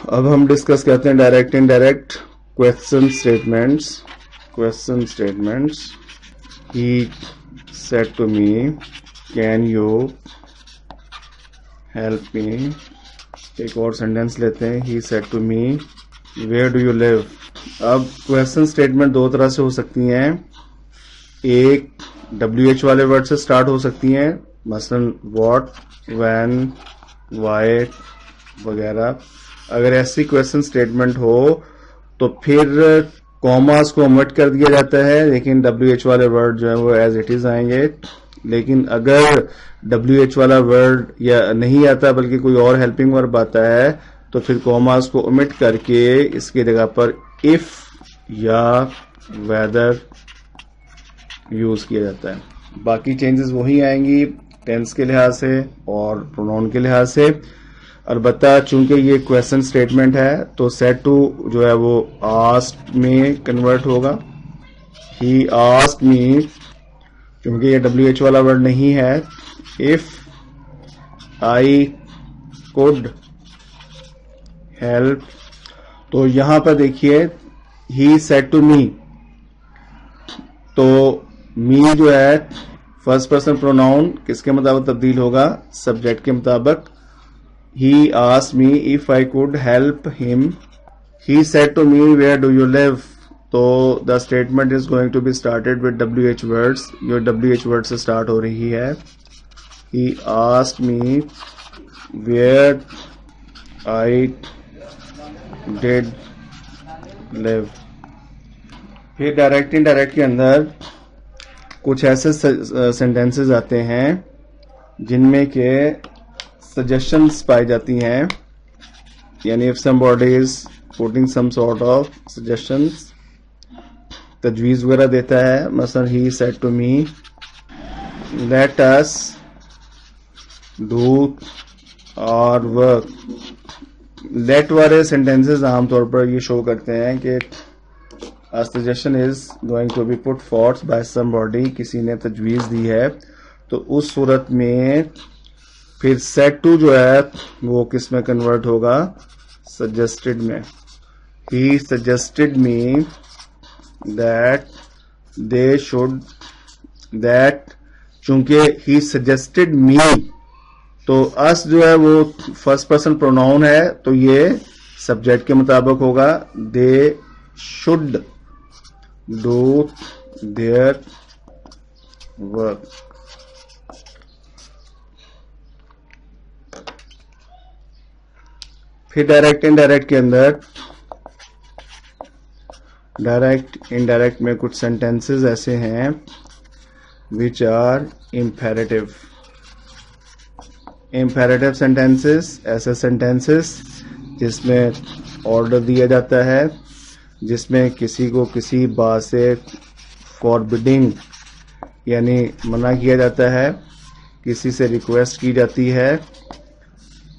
अब हम डिस्कस करते हैं direct indirect question statements. He said to me can you help me. एक और सेंटेंस लेते हैं, he said to me where do you live. अब क्वेश्चन स्टेटमेंट दो तरह से हो सकती हैं। एक WH वाले वर्ड से स्टार्ट हो सकती हैं, मसलन व्हाट, व्हेन, व्हाई वगैरह। अगर ऐसी क्वेश्चन स्टेटमेंट हो तो फिर कॉमास को ओमिट कर दिया जाता है, लेकिन WH वाले वर्ड जो है वो एज इट इज आएंगे। लेकिन अगर WH वाला वर्ड या नहीं आता बल्कि कोई और हेल्पिंग वर्ब आता है तो फिर कॉमास को ओमिट करके इसकी जगह पर इफ या वेदर यूज किया जाता है। बाकी चेंजेस वही आएंगी टेंस के लिहाज से और प्रोनाउन के लिहाज से। अलबत्ता चूंकि ये क्वेश्चन स्टेटमेंट है तो सेड टू जो है वो आस्क्ड में कन्वर्ट होगा। ही आस्क्ड मी, क्योंकि ये WH वाला वर्ड नहीं है। इफ आई कुड हेल्प, तो यहां पर देखिए ही सेड टू मी, तो मी जो है फर्स्ट पर्सन प्रोनाउन किसके मुताबिक तब्दील होगा? सब्जेक्ट के मुताबिक। He asked me if I could help him. He said to me, where do you live? तो the statement is going to be started with WH words. जो WH word से start हो रही है। He asked me where I did live. फिर direct indirect के अंदर कुछ ऐसे सेंटेंसेस आते हैं जिनमें के सजेशंस पाई जाती हैं, यानी if somebody is putting some sort of suggestions, तजवीज वगैरह देता है। मसलन he said to me let us do our work. Let वाले सेंटेंसेस आमतौर पर ये शो करते हैं कि a suggestion is going to be put forth by somebody, किसी ने तजवीज दी है, तो उस सूरत में फिर सेड टू जो है वो किस में कन्वर्ट होगा? सजेस्टेड में। He suggested me that they should, that चूंकि ही सजेस्टेड मी तो अस जो है वो फर्स्ट पर्सन प्रोनाउन है तो ये सब्जेक्ट के मुताबिक होगा। They should do their work. फिर डायरेक्ट इनडायरेक्ट के अंदर डायरेक्ट इनडायरेक्ट में कुछ सेंटेंसेस ऐसे हैं which are imperative. Imperative sentences ऐसे सेंटेंसेस जिसमें ऑर्डर दिया जाता है, जिसमें किसी को किसी बात से फॉरबिडिंग यानी मना किया जाता है, किसी से रिक्वेस्ट की जाती है,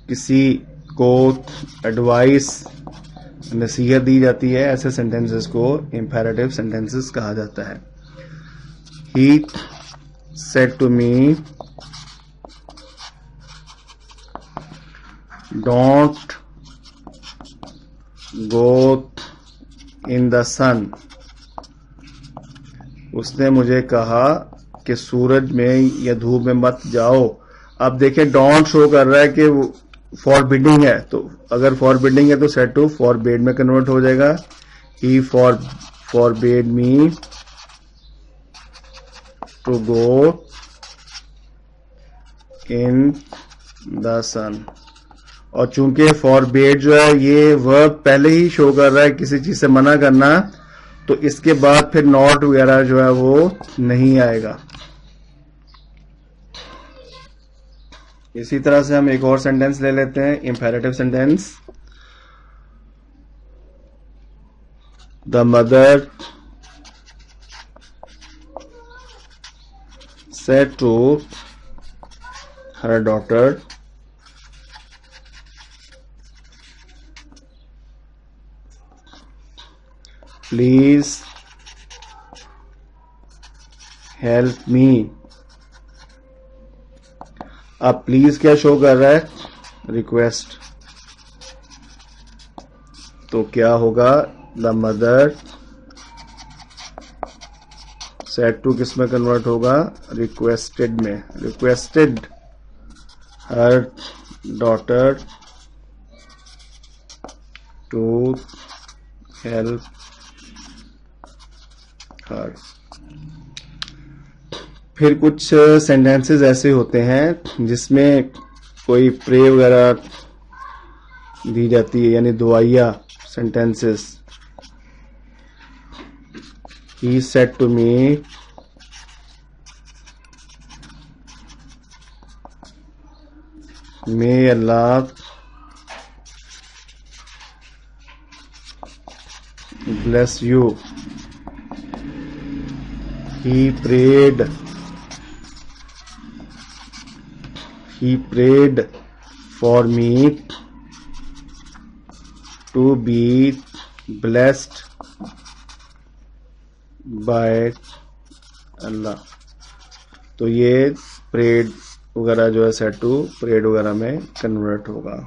किसी को एडवाइस नसीहत दी जाती है। ऐसे सेंटेंसेस को इम्पेरेटिव सेंटेंसेस कहा जाता है। He said to me don't go in the sun. उसने मुझे कहा कि सूरज में या धूप में मत जाओ। अब देखिए डोंट शो कर रहा है कि फॉरबिडिंग है, तो अगर फॉरबिडिंग है तो सेड टू फॉरबेड में कन्वर्ट हो जाएगा। He forbade me to go in the sun. और चूंकि फॉरबेड जो है ये वर्ब पहले ही शो कर रहा है किसी चीज से मना करना, तो इसके बाद फिर नॉट वगैरह जो है वो नहीं आएगा। इसी तरह से हम एक और सेंटेंस ले लेते हैं, imperative sentence. The mother said to her daughter please help me. अब प्लीज क्या शो कर रहा है? रिक्वेस्ट। तो क्या होगा, द मदर सेड टू किस में कन्वर्ट होगा, रिक्वेस्टेड में, requested her daughter to help her. फिर कुछ सेंटेंसेस ऐसे होते हैं जिसमें कोई प्रे वगैरह दी जाती है, यानी दुआइया sentences. He said to me may Allah bless you. He prayed for me to be blessed by Allah. तो ये prayed वगैरह जो है said to prayed वगैरह में कन्वर्ट होगा।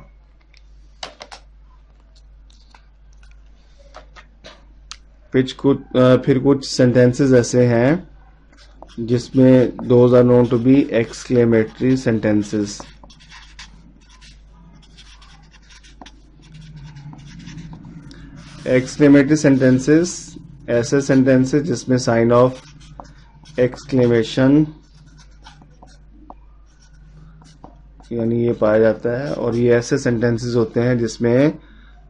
फिर कुछ सेंटेंसेस ऐसे हैं जिसमें those are known to be exclamatory sentences. Exclamatory sentences ऐसे सेंटेंसेस जिसमें साइन ऑफ एक्सक्लेमेशन यानी ये पाया जाता है, और ये ऐसे सेंटेंसेस होते हैं जिसमें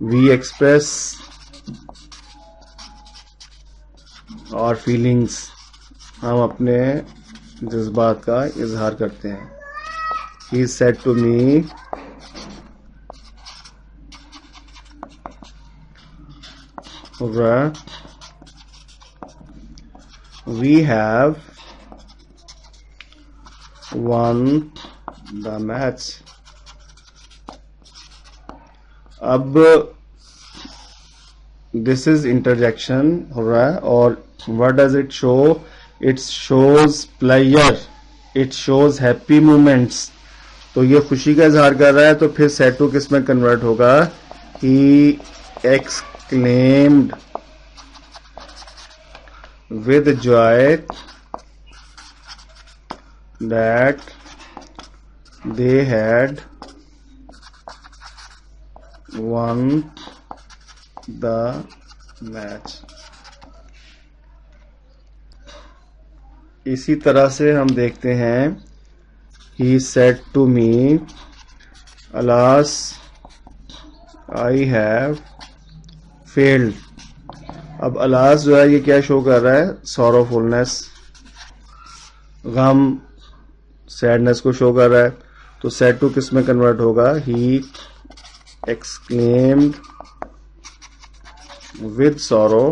वी एक्सप्रेस और फीलिंग्स, हम अपने जज्बात का इजहार करते हैं। He said to me we have won the match. अब दिस इज इंटरजेक्शन हो रहा है, और what does it show? It shows pleasure, it shows happy moments। तो ये खुशी का इजहार कर रहा है, तो फिर said to किस में कन्वर्ट होगा, he exclaimed with joy that they had won the match। इसी तरह से हम देखते हैं, he said to me alas I have failed। अब alas जो है ये क्या शो कर रहा है, sorrowfulness, गम, सैडनेस को शो कर रहा है। तो said to किस में कन्वर्ट होगा, he exclaimed with sorrow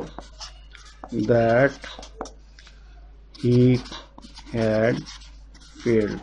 that he had failed।